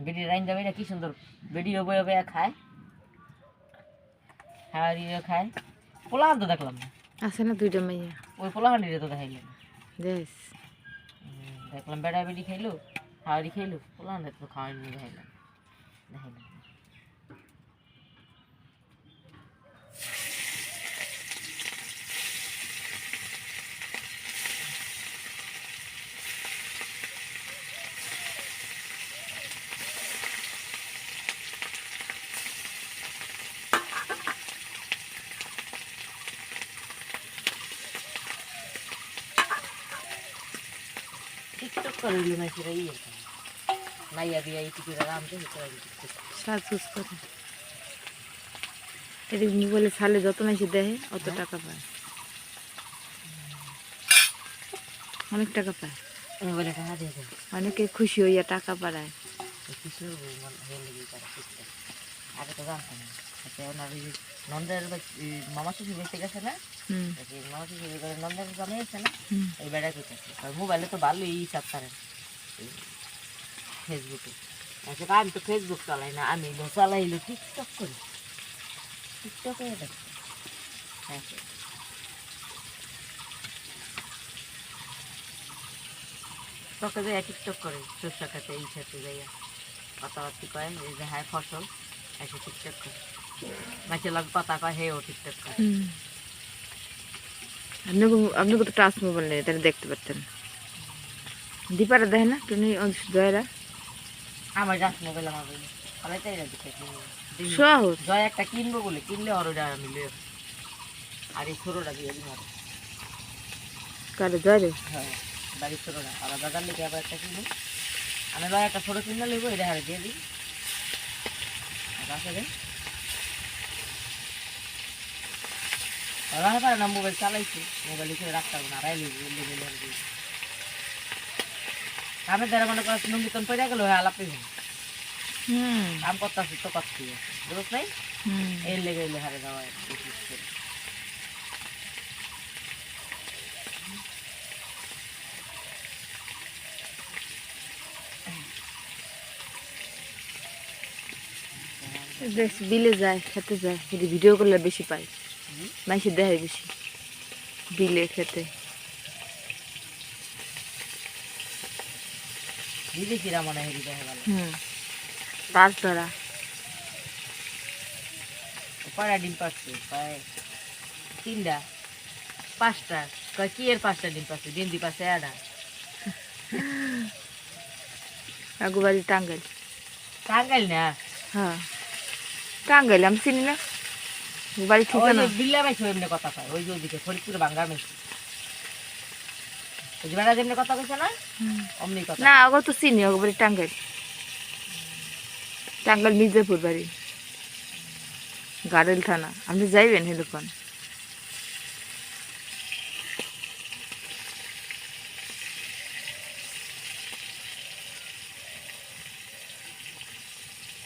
বেডি রাইন যাবে এটা কি সুন্দর বেডি বয়ে বয়ে খায় হাড়িয়ে খায় পোলাহান তো দেখলাম না আছে না দুইটা মাইয়া ওই পোলাহানিরে তো দেখাইলাম দেখ দেখলাম বেড়া বেডি খাইলো হাড়ি খাইলো পোলাহান তো খাওয়াই নিয়ে দেখাইলাম দেখাইলাম টিকটক করে দিল না সেটা ইয়ে নাইয়া দিয়া এই টিকিটা রামতে সাজগুজ করে এটা মোবাইলে ছাড়লে যত মাসে দেয় অত টাকা পায় অনেক টাকা পায় মোবাইলে টাকা দিয়ে দেয় অনেকে খুশি হইয়া টাকা পাড়ায় কিছু আগে তো জানতাম না আচ্ছা ওনার ওই নন্দের মামা শ্বশুর বেঁচে গেছে না মামা শ্বশুর নন্দের জমে গেছে না এই বেড়া করতেছে মোবাইলে তো ভালোই হিসাব করেন ফেসবুকে আচ্ছা আমি তো ফেসবুক চালাই না আমি চালাইলো টিকটক করি টিকটকে দেখো হ্যাঁ তোকে যাই টিকটক করে সরষা খেতে এই খেতে যাইয়া কথাবার্তি কয় এই যে হ্যাঁ ফসল এসে টিকটক করে মাছের লাগ পাতা কয় হে ও টিকটক করে আপনি কত টাচ মোবাইল নেই তাহলে দেখতে পারতেন দীপারা দেখে না তুমি জয়রা আমার টাচ মোবাইল আমার বলি আমি তাই না দেখে সহজ জয় একটা কিনবো বলে কিনলে অরোটা আমি লিয়ে আর এই ছোটোটা দিয়ে দিন কারে জয়রে হ্যাঁ বাড়ির ছোটোটা আর বাজার লিখে আবার একটা কিনবো আমি এবার একটা ছোটো কিনে নেবো এটা হারে দিয়ে দিই আছে রে রাখা পারে না মোবাইল চালাইছি মোবাইল লিখে রাখতে হবে না রাইলে আমি যারা মনে করছি নঙ্গিতন পড়ে গেল হ্যাঁ আলাপ কাম করতেছি তো করছি বুঝত নাই এর লেগে এলে হারে যাওয়া বিলে যায় খেতে যায় যদি ভিডিও করলে বেশি পাই মাইসে দেখায় বেশি বিলে খেতে দিদি কিরা মনে হয় দেখা গেল মাছ ধরা কয়টা ডিম পাচ্ছে প্রায় 3টা 5টা কয় কি এর 5টা ডিম পাচ্ছে ডিম দি পাচ্ছে এটা আগুবাড়ি টাঙ্গাইল টাঙ্গাইল না হ্যাঁ টাঙ্গাইল আমি চিনি না বাড়ি ঠিকানা বিল্লা বাইছে এমনি কথা কয় ওই যে ওদিকে ফরিদপুর বাঙ্গা মেশি ওই যে বেড়া যেমনি কথা কইছে না অমনি কথা না আগো তো চিনি আগুবাড়ি টাঙ্গাইল টাঙ্গাইল মির্জাপুর বাড়ি গাড়েল থানা আপনি যাইবেন হেলুকন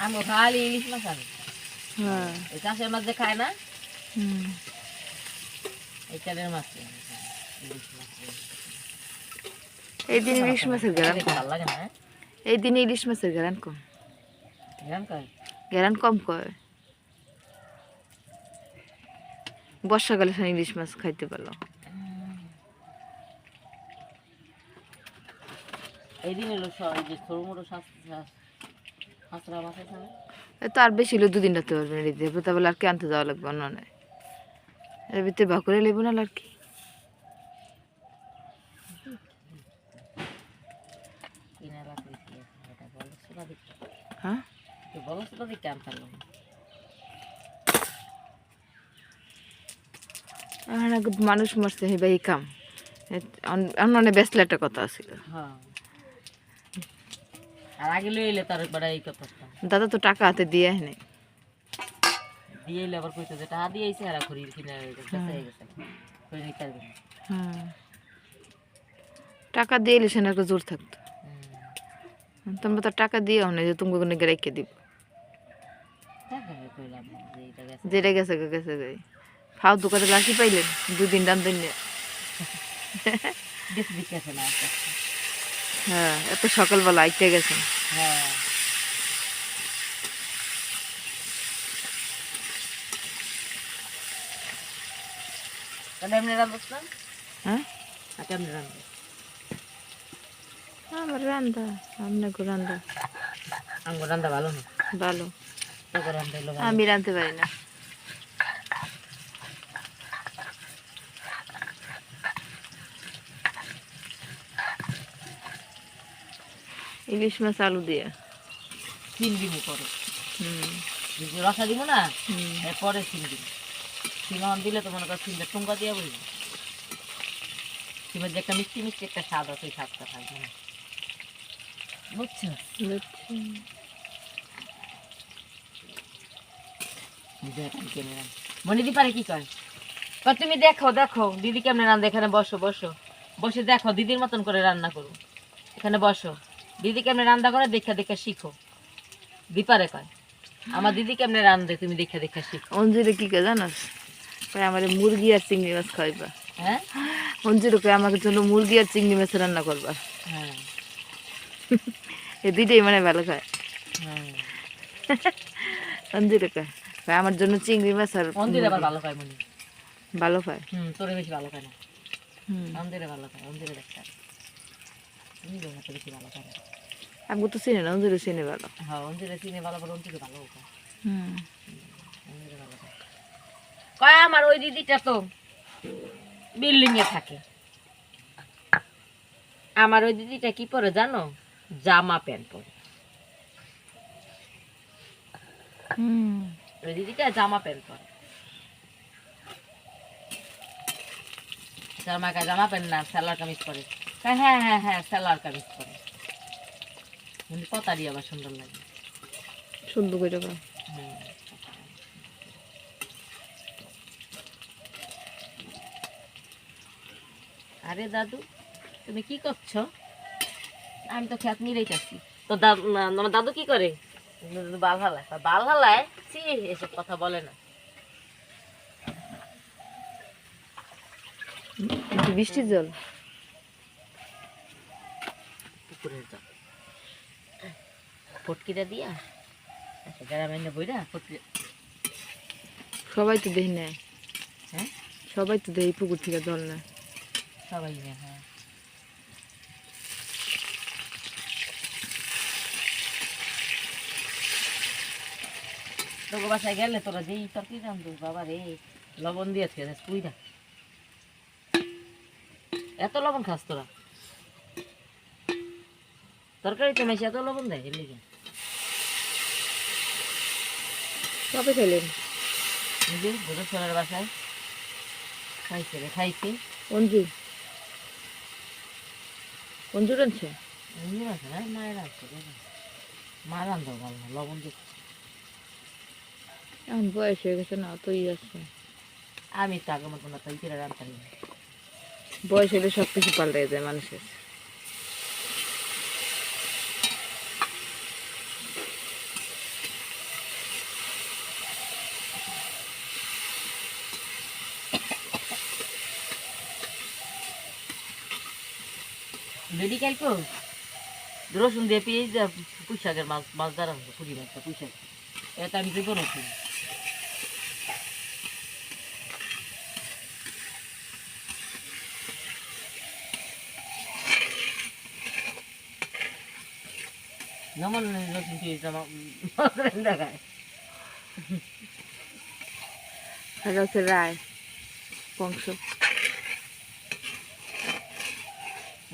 আমি খালি ইলিশ মাছ আনি হ্যাঁ ওই চাষের মাছ যে খায় না এই চালের মাছ এই দিন ইলিশ মাছের গ্যারান কম ভালো লাগে না এই দিন ইলিশ মাছের গ্যারান কম গ্রাম কয় গ্যারান কম কয় বর্ষাকালে ইলিশ মাছ খাইতে পারলো এই দিন এলো যে ছোটো মোটো শাস্ত্রা মাছ আছে না তো আর বেশি হলে 2 দিন রাখতে পারবেন রেডি হবে তাহলে আর কি আনতে যাওয়া লাগবে অন্য নয় এর ভিতরে ভাকুরে লেবু না আর কি হ্যাঁ মানুষ মরছে হে ভাই কাম অন্য ব্যস্ত একটা কথা আছে দাদা তো টাকা হাতে দিয়ে নেই দিয়ে আবার কইতো যে টাকা দিয়েছে আর ঘড়ি কিনে গেছে টাকা দিয়ে এলে সেনা একটা জোর থাকতো তোমরা তো টাকা দিও না যে তুমি কোনো রেখে দিব যেটা গেছে গেছে গাই খাও দোকানে লাসি পাইলেন 2 দিন দাম দিন না হ্যাঁ এত সকালবেলা আইতে গেছেন হ্যাঁ তাহলে এমনি রান্ধস না? হ্যাঁ আর কেমনি রান্ধস? আমার রান্দা আপনার রান্দা আমার রান্ধা ভালো না, ভালো। তোকে রান্ধা হলো ভালো। আমি রাঁধতে পারি না। ইলিশ মাছ আলু দিয়ে। সিম দিব পরে, হুম রসা দিব না, হুম এরপরে সিম দিব। সিম আমার দিলে তো মনে কর সিমটা ঠুঙ্গা দিয়ে বলবি, সিমের যে একটা মিষ্টি মিষ্টি একটা স্বাদ আছে, ওই স্বাদটা থাকবে না, বুঝছো? বুঝছি। মনিদি পারে কি কয়, কয় তুমি দেখো দেখো দিদি কেমনে রান্না, এখানে বসো বসো, বসে দেখো দিদির মতন করে রান্না করো, এখানে বসো দিদি কেমনে রান্না করে দেখা দেখা শিখো। দীপারে কয় আমার দিদি কেমনে রান্ধে তুমি দেখা দেখা শিখো। অঞ্জুরে কি কে জানাস, কয় আমার মুরগি আর চিংড়ি মাছ খাইবা। হ্যাঁ অঞ্জুরে কয় আমার জন্য মুরগি আর চিংড়ি মাছ রান্না করবা। হ্যাঁ এই দুইটাই মানে ভালো খায়। হ্যাঁ, অঞ্জুরে কয় কয় আমার জন্য চিংড়ি মাছ আর অন্দিরে আবার মুরগি। ভালো পায় মনি। ভালো খায়। তোরে বেশি ভালো পায় না, হুম অন্দিরে ভালো পায়, অন্দিরে দেখতে তুমি হাতে বেশি ভালো পায়। আমি তো চিনি না, অঞ্জুরে চিনি ভালো। হ্যাঁ অন্দিরে চিনে ভালো করে, অন্দিরে ভালো পায়, হুম অন্দিরে ভালো পায়। কয় আমার ওই দিদিটা তো বিল্ডিং এ থাকে, আমার ওই দিদিটা কি পরে জানো, জামা প্যান্ট পরে, হুম ওই দিদিটা জামা প্যান্ট পরে। জামাকা জামা প্যান্ট না, সালোয়ার কামিজ পরে। হ্যাঁ হ্যাঁ হ্যাঁ হ্যাঁ সালোয়ার কামিজ পরে, কিন্তু কথাটি আবার সুন্দর লাগে। শুদ্ধ করে কয়। হুম। আরে দাদু তুমি কি করছো? আমি তো খেত নিরেইতেছি। তো আমার দাদু কি করে? বাল হালায়, বাল হালায়, ছি এসব কথা বলে না। একটু বৃষ্টির জল। পুকুরের জল ফটকিটা দিয়া আচ্ছা গ্রামে এনে বইরা ফটকি। সবাই তো দেখি নেয়, হ্যাঁ সবাই তো দেখি পুকুর থেকে জল নেয়। সবাই নেয়, হ্যাঁ। তোকে বাসায় গেলে তোরা যেই তরকারি রান্ধু বাবা রে, লবণ দিয়েছে পুইরা, এত লবণ খাস তোরা? তরকারিতে মেশে এত লবণ দেয় এর লিগে? কবে খেলেন? নিজে ভোরেশ্বরের বাসায় খাইছে রে, খাইছি। অঞ্জু অঞ্জু রাঁধছে? এমনি আছে না, মায়ের আছে মা রান্ধো ভালো না, লবণ দিচ্ছে। এখন বয়স হয়ে গেছে না, অতই আছে। আমি তো আগে মতো না তাই কিরা রান্তাম না। বয়স হলে সব কিছু পাল্টে যায় মানুষের। লেডি কাইকো রসুন দিয়ে পেঁয়াজ দিয়ে পুঁই শাকের মাছ, মাছ দ্বারা পুরি মাছটা পুঁই শাক, এটা আমি দেবো রসুন। যেমন রসুন পেঁয়াজ দেখায়। আর হচ্ছে রায় বংশ।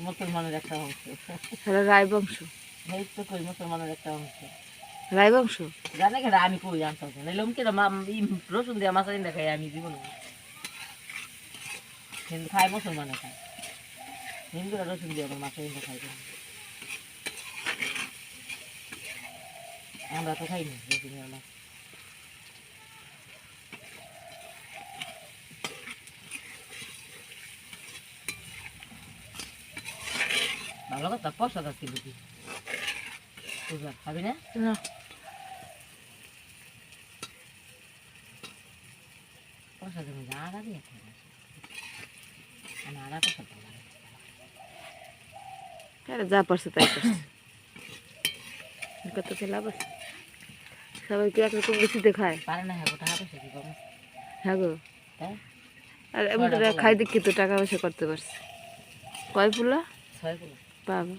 মুসলমানের একটা অংশ, হ্যালো রায় বংশ। এই তো কই মুসলমানের একটা অংশ। রায় বংশ জানে কেন আমি কই জানতাম না, নাহলে অমকে রসুন দিয়ে মাছ আনি দেখাই আমি জীবন, কিন্তু খায় মুসলমানে খায়, হিন্দুরা রসুন দিয়ে আবার মাছ আনি দেখাই, আমরা তো খাই না রসুন দিয়ে মাছ। ভালো কথা পয়সা যাচ্ছি বুঝি, বুঝলাম খাবি না? না পয়সা দেবো আড়া দিয়ে খাই, আমি আড়া পয়সা দেবো। আরে যা পারছে তাই করছে, কত কি লাভ আছে? সবাই কি একরকম বেশিতে খায়? পারে না হ্যাঁ, টাকা পয়সা কি কম? হ্যাঁ গো, হ্যাঁ আর এমন করে খাই দেখি তো টাকা পয়সা করতে পারছে। কয় পোলা? 6 পোলা। বাবা,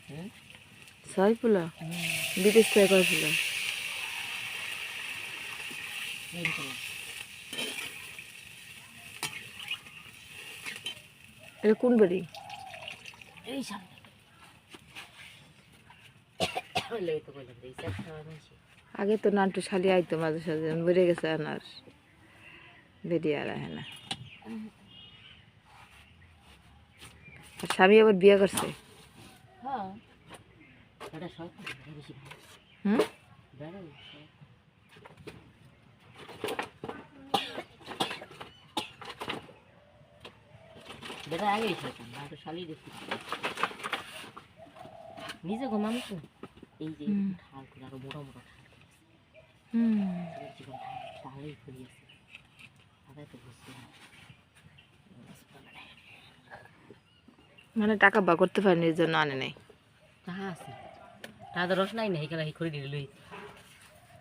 হুম 6 পোলা? বিদেশ থেকে কয় পোলা? 3 পোলা। এটা কোন বাড়ি? এই সামনে লই তো কইলাম এই চার খাওয়া মানছি। আগে তো নান্টু শালি আইতো মাঝে সাঝে, বেড়ে গেছে আনার বেরিয়ে আর আহে না। আর স্বামী আবার বিয়ে করছে। হ্যাঁ এটা সব বেশি ভালো হুম, বেড়াই বেটা আগে শয়তান না তো শালি দেখি নিজে গো মানুষ না। এই যে ঠাল করে আরো মোটা মোটা ঠাল হুম, জীবন তাহলেই ফুরিয়েছে আদায় তো বুঝছি না। মানে টাকা বা করতে পারেনি, এর জন্য আনে নাই। তাহা আছে তাহা তো রস নাই না এখানে খড়ি দিলে লই